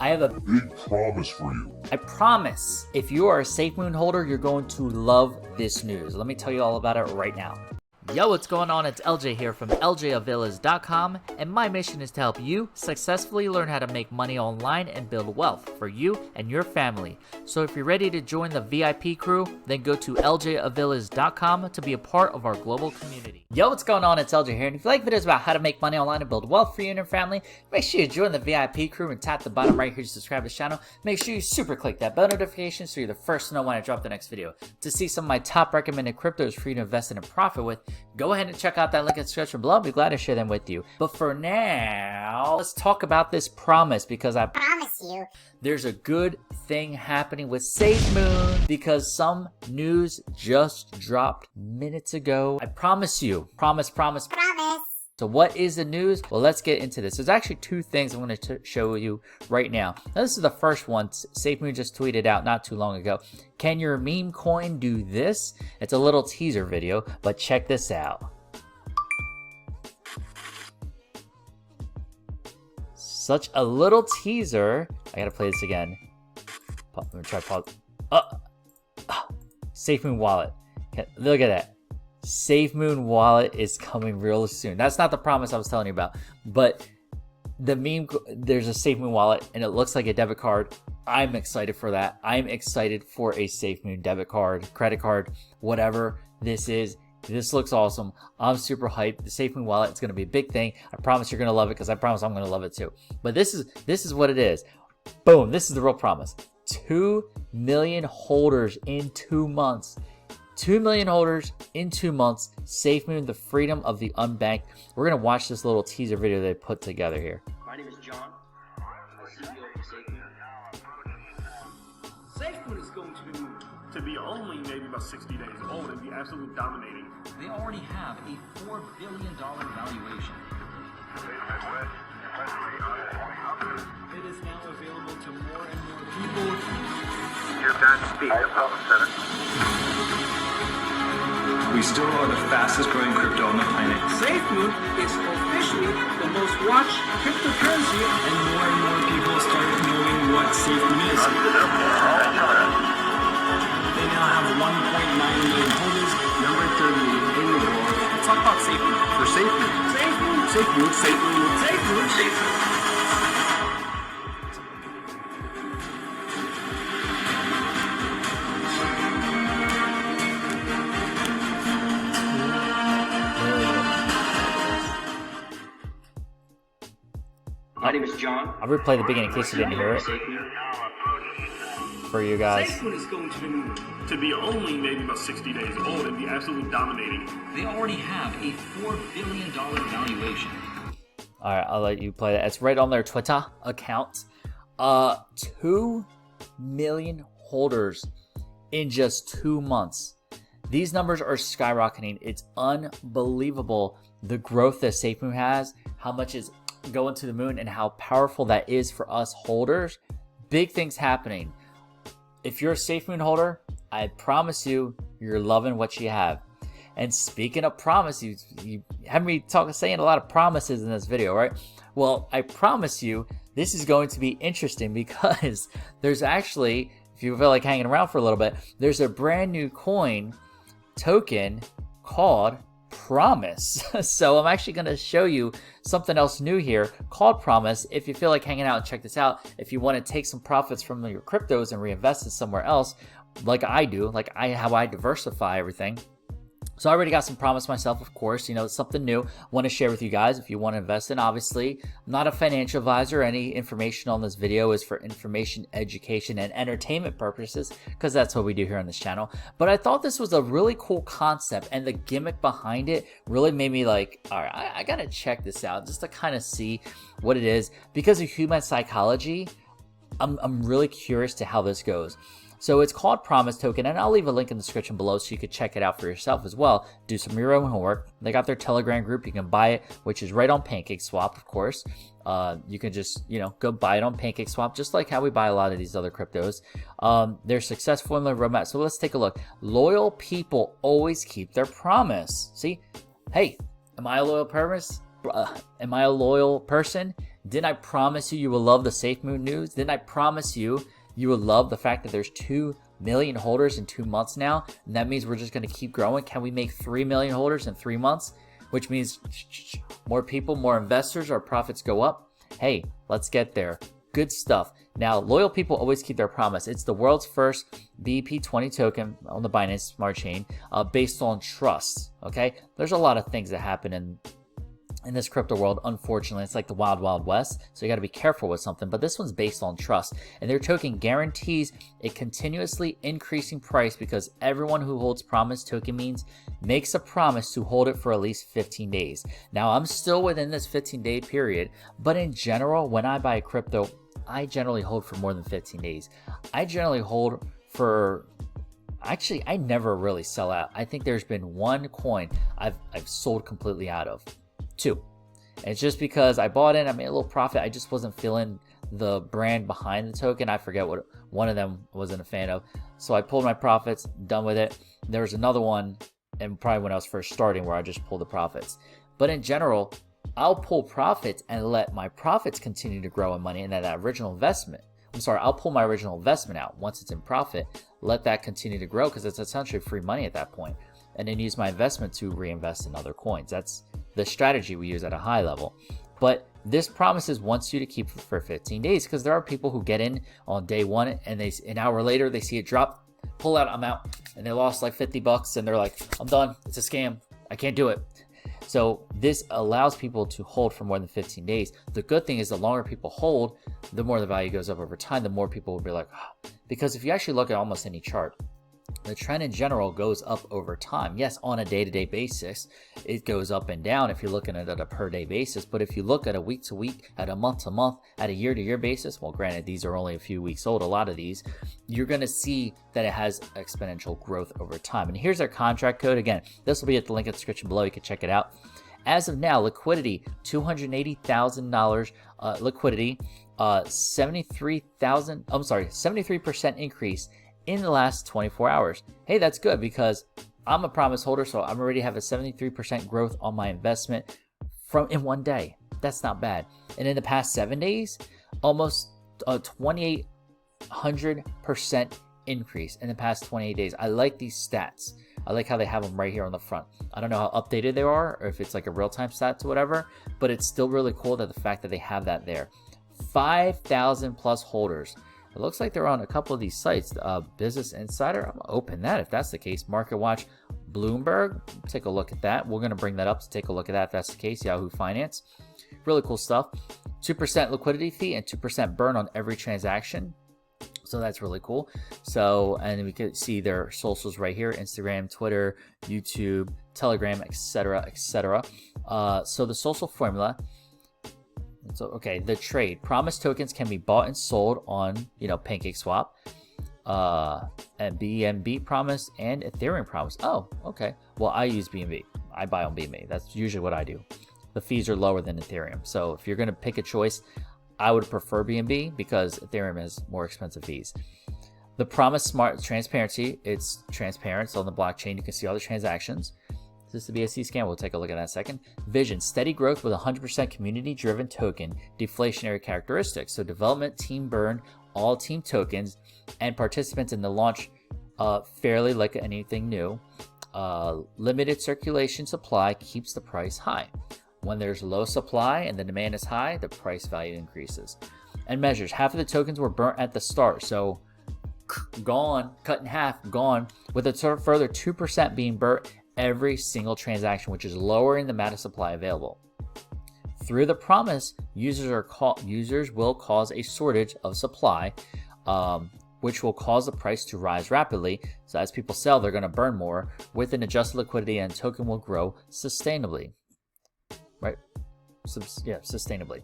I have a big promise for you. I promise, if you are a Safemoon holder, you're going to love this news. Let me tell you all about it right now. Yo, what's going on? It's LJ here from LJAvillas.com, and my mission is to help you successfully learn how to make money online and build wealth for you and your family. So if you're ready to join the VIP crew, then go to LJAvillas.com to be a part of our global community. Yo, what's going on? It's LJ here, and if you like videos about how to make money online and build wealth for you and your family, make sure you join the VIP crew and tap the bottom right here to subscribe to the channel. Make sure you super click that bell notification so you're the first to know when I drop the next video. To see some of my top recommended cryptos for you to invest in and profit with, go ahead and check out that link in the description below. I'll be glad to share them with you. But for now, let's talk about this promise, because I promise you there's a good thing happening with Safemoon, because some news just dropped minutes ago. I promise you. Promise. So what is the news? Well, let's get into this. There's actually two things I'm going to show you right now. Now, this is the first one. Safemoon just tweeted out not too long ago. Can your meme coin do this? It's a little teaser video, but check this out. Such a little teaser. I gotta play this again. Let me try to pause. Safemoon wallet. Look at that. Safemoon wallet is coming real soon. That's not the promise I was telling you about, but the meme, there's a Safemoon wallet and it looks like a debit card. I'm excited for that. I'm excited for a Safemoon debit card, credit card, whatever this is. This looks awesome. I'm super hyped. The Safemoon wallet, it's going to be a big thing. I promise you're going to love it, because I promise I'm going to love it too. But this is what it is. Boom. This is the real promise. 2 million holders in 2 months. 2 million holders in 2 months. Safemoon, the freedom of the unbanked. We're going to watch this little teaser video they put together here. My name is John. I'm the CEO of Safemoon. Safemoon is going to be only maybe about 60 days old and be absolutely dominating. They already have a $4 billion valuation. It is now available to more and more people. You're back to speak, Apollo 7. We still are the fastest growing crypto on the planet. Safemoon is officially the most watched cryptocurrency, And more people start knowing what Safemoon is. They now have 1.9 million holders, number 38 in the world. let's talk about Safemoon. For Safemoon. Safemoon. My name is John. I'll replay the beginning in case you didn't hear it for you guys. Safemoon is going to be only maybe about 60 days old and be absolutely dominating. They already have a $4 billion valuation. All right, I'll let you play that. It's right on their Twitter account. 2 million holders in just 2 months. These numbers are skyrocketing. It's unbelievable the growth that Safemoon has, how much is going to the moon, and how powerful that is for us holders. Big things happening. If you're a Safemoon holder, I promise you, you're loving what you have. And speaking of promise, you have me saying a lot of promises in this video, right? Well, I promise you, this is going to be interesting, because there's actually, if you feel like hanging around for a little bit, there's a brand new coin token called Promise. So I'm actually going to show you something else new here called Promise. If you feel like hanging out and check this out, if you want to take some profits from your cryptos and reinvest it somewhere else, like I do, how I diversify everything. So I already got some Promise myself, of course. You know, it's something new. Want to share with you guys if you want to invest in. Obviously, I'm not a financial advisor. Any information on this video is for information, education, and entertainment purposes, because that's what we do here on this channel. But I thought this was a really cool concept, and the gimmick behind it really made me like, all right, I got to check this out just to kind of see what it is. Because of human psychology, I'm really curious to how this goes. So it's called Promise Token, and I'll leave a link in the description below so you could check it out for yourself as well. Do some of your own homework. They got their Telegram group. You can buy it, which is right on Pancake Swap, of course. You can just, go buy it on Pancake Swap, just like how we buy a lot of these other cryptos. They're successful in their roadmap. So let's take a look. Loyal people always keep their promise. See? Hey, am I a loyal person? Didn't I promise you will love the Safemoon news? Didn't I promise you will love the fact that there's 2 million holders in 2 months now? And that means we're just going to keep growing. Can we make 3 million holders in 3 months? Which means more people, more investors, our profits go up. Hey, let's get there. Good stuff. Now, loyal people always keep their promise. It's the world's first BEP20 token on the Binance Smart Chain based on trust. Okay, there's a lot of things that happen in this crypto world. Unfortunately, it's like the wild, wild west. So you got to be careful with something. But this one's based on trust. And their token guarantees a continuously increasing price because everyone who holds promise token means makes a promise to hold it for at least 15 days. Now, I'm still within this 15-day period. But in general, when I buy crypto, I generally hold for more than 15 days. I generally hold for... Actually, I never really sell out. I think there's been one coin I've sold completely out of. 2. And it's just because I bought in, I made a little profit. I just wasn't feeling the brand behind the token. I forget what one of them I wasn't a fan of. So I pulled my profits, done with it. There was another one, and probably when I was first starting, where I just pulled the profits. But in general, I'll pull profits and let my profits continue to grow in money. And that original investment, I'll pull my original investment out once it's in profit, let that continue to grow because it's essentially free money at that point. And then use my investment to reinvest in other coins. That's the strategy we use at a high level. But this promises wants you to keep it for 15 days because there are people who get in on day one and an hour later they see it drop, pull out, I'm out, and they lost like $50 and they're like, I'm done, it's a scam, I can't do it. So this allows people to hold for more than 15 days. The good thing is the longer people hold, the more the value goes up over time, the more people will be like, oh. Because if you actually look at almost any chart, the trend in general goes up over time. Yes, on a day-to-day basis, it goes up and down if you're looking at it a per-day basis. But if you look at a week-to-week, at a month-to-month, at a year-to-year basis, well, granted, these are only a few weeks old, a lot of these, you're going to see that it has exponential growth over time. And here's our contract code. Again, this will be at the link in the description below. You can check it out. As of now, liquidity, $280,000 liquidity, 73% increase in the last 24 hours. Hey, that's good because I'm a promise holder, so I'm already have a 73% growth on my investment in one day. That's not bad. And in the past 7 days, almost a 2,800% increase in the past 28 days. I like these stats. I like how they have them right here on the front. I don't know how updated they are or if it's like a real-time stats or whatever, but it's still really cool that the fact that they have that there. 5,000 plus holders. It looks like they're on a couple of these sites. Business Insider, I'm gonna open that if that's the case. Market Watch, Bloomberg, take a look at that. We're gonna bring that up to take a look at that if that's the case. Yahoo Finance, really cool stuff. 2% liquidity fee and 2% burn on every transaction. So that's really cool. So, and we can see their socials right here: Instagram, Twitter, YouTube, Telegram, etc., etc. So the social formula. So, okay, the trade. Promise tokens can be bought and sold on, Pancake Swap, and BNB Promise and Ethereum Promise. Oh, okay. Well, I use BNB. I buy on BNB. That's usually what I do. The fees are lower than Ethereum. So if you're going to pick a choice, I would prefer BNB because Ethereum has more expensive fees. The Promise Smart Transparency. It's transparent. So on the blockchain, you can see all the transactions. This is the BSC scan. We'll take a look at that in a second. Vision, steady growth with 100% community-driven token, deflationary characteristics. So development team burn all team tokens and participants in the launch fairly like anything new. Limited circulation supply keeps the price high. When there's low supply and the demand is high, the price value increases. And measures, half of the tokens were burnt at the start. So gone, cut in half, gone, with a further 2% being burnt every single transaction, which is lowering the amount of supply available. Through the promise, users will cause a shortage of supply, which will cause the price to rise rapidly. So as people sell, they're going to burn more with an adjusted liquidity, and token will grow sustainably. Right? Sustainably.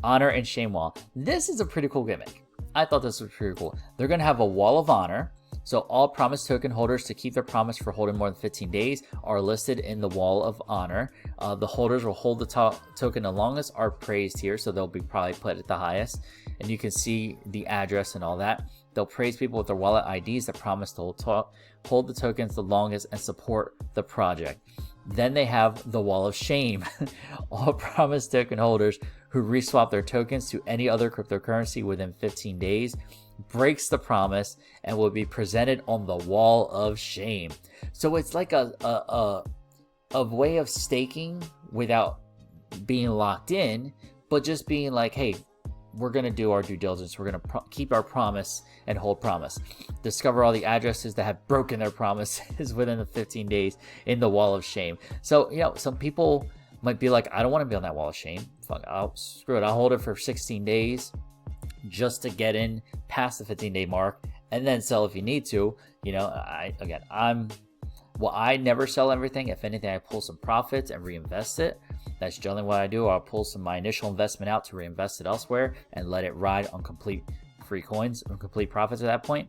Honor and shame wall. This is a pretty cool gimmick. I thought this was pretty cool. They're going to have a wall of honor. So all promise token holders to keep their promise for holding more than 15 days are listed in the wall of honor. The holders will hold the token the longest are praised here. So they'll be probably put at the highest. And you can see the address and all that. They'll praise people with their wallet IDs that promise to hold the tokens the longest and support the project. Then they have the wall of shame. All promise token holders who reswap their tokens to any other cryptocurrency within 15 days breaks the promise and will be presented on the wall of shame. So it's like a way of staking without being locked in, but just being like, hey, we're going to do our due diligence. We're going to keep our promise and hold promise. Discover all the addresses that have broken their promises within the 15 days in the wall of shame. So, you know, some people might be like, I don't want to be on that wall of shame. Fuck, screw it. I'll hold it for 16 days just to get in past the 15-day mark and then sell if you need to. You know, I never sell everything. If anything, I pull some profits and reinvest it. That's generally what I do. I'll pull some of my initial investment out to reinvest it elsewhere and let it ride on complete free coins or complete profits at that point.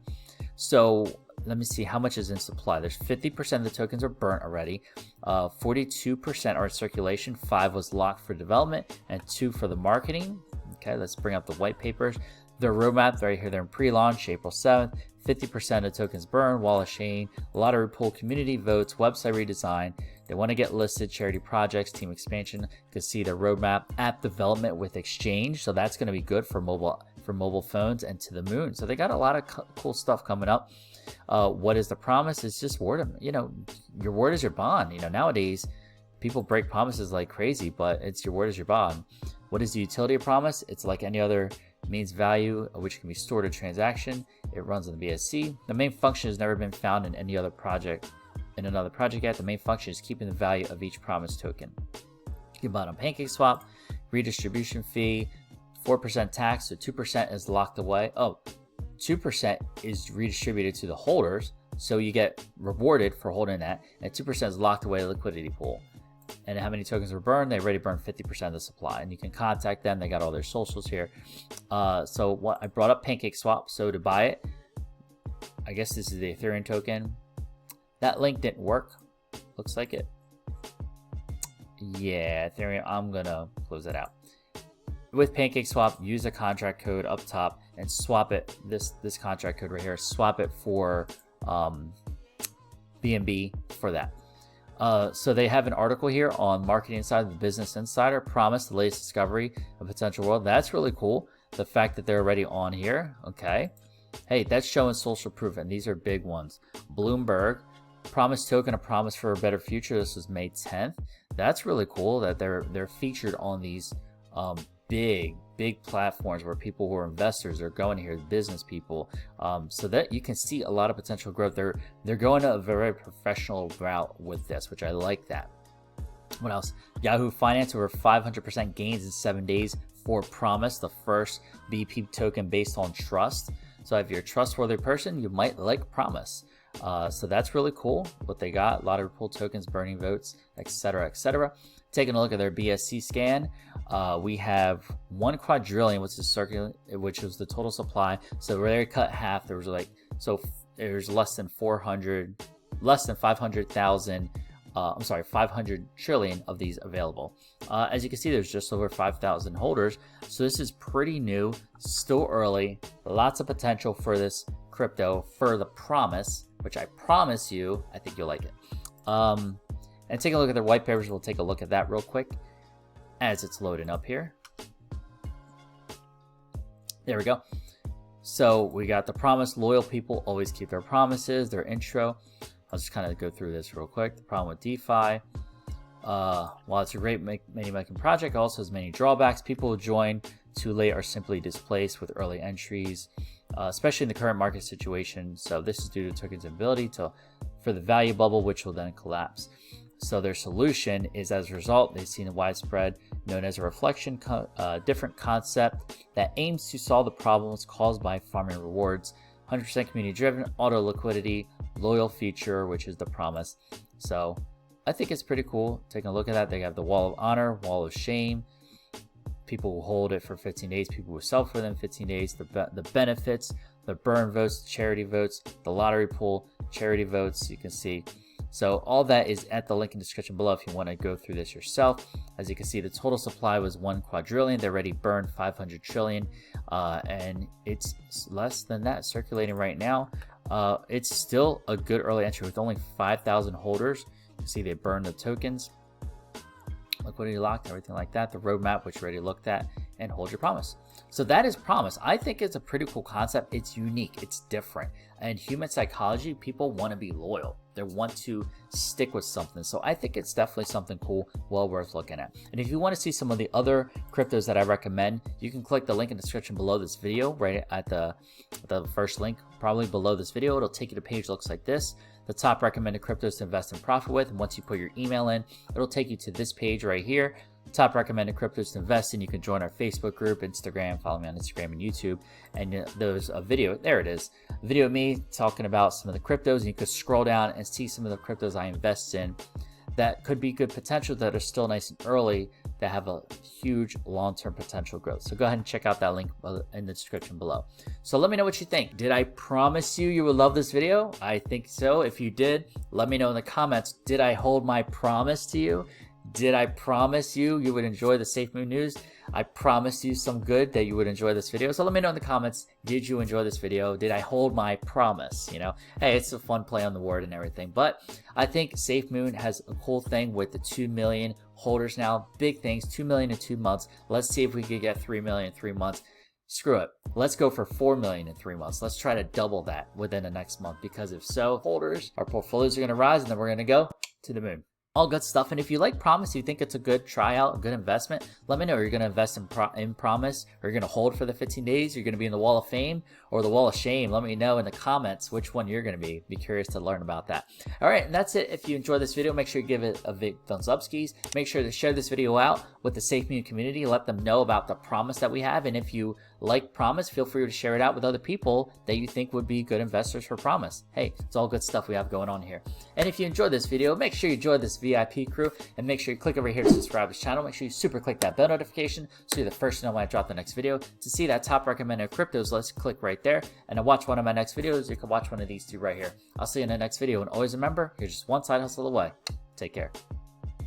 So let me see how much is in supply. There's 50% of the tokens are burnt already. 42% are in circulation. 5 was locked for development and 2 for the marketing. Okay, let's bring up the white papers. Their roadmap right here. They're in pre-launch April 7th. 50% of tokens burned, wall of shame, lottery pool, community votes, website redesign. They want to get listed, charity projects, team expansion. You can see their roadmap, app development with exchange. So that's going to be good for mobile phones and to the moon. So they got a lot of cool stuff coming up. What is the promise? It's just word of, you know, your word is your bond. You know, nowadays people break promises like crazy, but it's your word is your bond. What is the utility of promise? It's like any other means value, which can be stored in transaction. It runs on the BSC. The main function has never been found in any other project. In another project yet, the main function is keeping the value of each promise token. You can buy it on Pancake swap, redistribution fee, 4% tax, so 2% is locked away. 2% is redistributed to the holders, so you get rewarded for holding that, and 2% is locked away liquidity pool. And how many tokens were burned? They already burned 50% of the supply, and you can contact them. They got all their socials here. So what I brought up Pancake swap, so to buy it, I guess this is the Ethereum token. That link didn't work. Looks like it. Yeah, Ethereum, I'm gonna close that out. With Pancake swap, use the contract code up top and swap it, this contract code right here, swap it for BNB for that. So they have an article here on Marketing Insider, the Business Insider, promise the latest discovery of potential world. That's really cool. The fact that they're already on here. Okay. Hey, that's showing social proof, and these are big ones. Bloomberg, promise token, a promise for a better future. This was May 10th. That's really cool that they're featured on these big platforms where people who are investors are going here, business people, so that you can see a lot of potential growth. They're going a very professional route with this, which I like that. What else? Yahoo Finance, over 500% gains in 7 days for Promise, the first BP token based on trust. So if you're a trustworthy person, you might like Promise. So that's really cool what they got. A lot of pool tokens, burning votes, etc., etc. Taking a look at their BSC scan, we have 1 quadrillion, which is which was the total supply. So where they cut half, there was there's less than 500,000. 500 trillion of these available. As you can see, there's just over 5,000 holders. So this is pretty new, still early. Lots of potential for this crypto, for the Promise, which I promise you, I think you'll like it. And take a look at their white papers. We'll take a look at that real quick as it's loading up here. There we go. So we got the Promise. Loyal people always keep their promises. Their intro. I'll just kind of go through this real quick. The problem with DeFi. While it's a great money-making project, it also has many drawbacks. People who join too late are simply displaced with early entries, especially in the current market situation. So this is due to token's ability for the value bubble, which will then collapse. So their solution is, as a result, they've seen a widespread, known as a reflection, different concept that aims to solve the problems caused by farming rewards. 100% community driven, auto liquidity, loyal feature, which is the Promise. So I think it's pretty cool. Taking a look at that, they have the wall of honor, wall of shame. People will hold it for 15 days. People will sell for them 15 days. The benefits, the burn votes, charity votes, the lottery pool, charity votes, you can see. So all that is at the link in the description below if you want to go through this yourself. As you can see, the total supply was 1 quadrillion. They already burned 500 trillion, and it's less than that circulating right now. It's still a good early entry with only 5,000 holders. You can see they burned the tokens. liquidity locked, everything like that, the roadmap, which we already looked at, and hold your promise. So that is promise. I think it's a pretty cool concept. It's unique, it's different. And human psychology, people want to be loyal. They want to stick with something. So I think it's definitely something cool, well worth looking at. And if you want to see some of the other cryptos that I recommend, you can click the link in the description below this video, right at the first link, probably below this video. It'll take you to a page that looks like this. The top recommended cryptos to invest in profit with. And once you put your email in, it'll take you to this page right here. Top recommended cryptos to invest in. You can join our Facebook group, Instagram, follow me on Instagram and YouTube. And there's a video, there it is, a video of me talking about some of the cryptos. And you could scroll down and see some of the cryptos I invest in that could be good potential, that are still nice and early, that have a huge long-term potential growth. So go ahead and check out that link in the description below. So let me know what you think. Did I promise you would love this video? I think so. If you did, let me know in the comments. Did I hold my promise to you? Did I promise you would enjoy the Safemoon news? I promised you some good, that you would enjoy this video. So let me know in the comments, did you enjoy this video? Did I hold my promise? You know, hey, it's a fun play on the word and everything. But I think Safemoon has a cool thing with the 2 million holders now. Big things, 2 million in 2 months. Let's see if we could get 3 million in 3 months. Screw it. Let's go for 4 million in 3 months. Let's try to double that within the next month, because if so, holders, our portfolios are going to rise, and then we're going to go to the moon. All good stuff. And if you like Promise, you think it's a good tryout, a good investment, let me know. Are you going to invest in Promise? Or are you going to hold for the 15 days? You're going to be in the Wall of Fame or the Wall of Shame? Let me know in the comments which one you're going to be. Be curious to learn about that. All right, and that's it. If you enjoyed this video, make sure you give it a big thumbs up, skis. Make sure to share this video out with the Safemoon community. Let them know about the Promise that we have. And if you like Promise, feel free to share it out with other people that you think would be good investors for Promise. Hey, it's all good stuff we have going on here. And if you enjoyed this video, make sure you join this VIP crew, and make sure you click over here to subscribe to this channel. Make sure you super click that bell notification so you're the first to know when I drop the next video. To see that top recommended cryptos list, click right there. And to watch one of my next videos, you can watch one of these two right here. I'll see you in the next video, and always remember, you're just one side hustle away. Take care.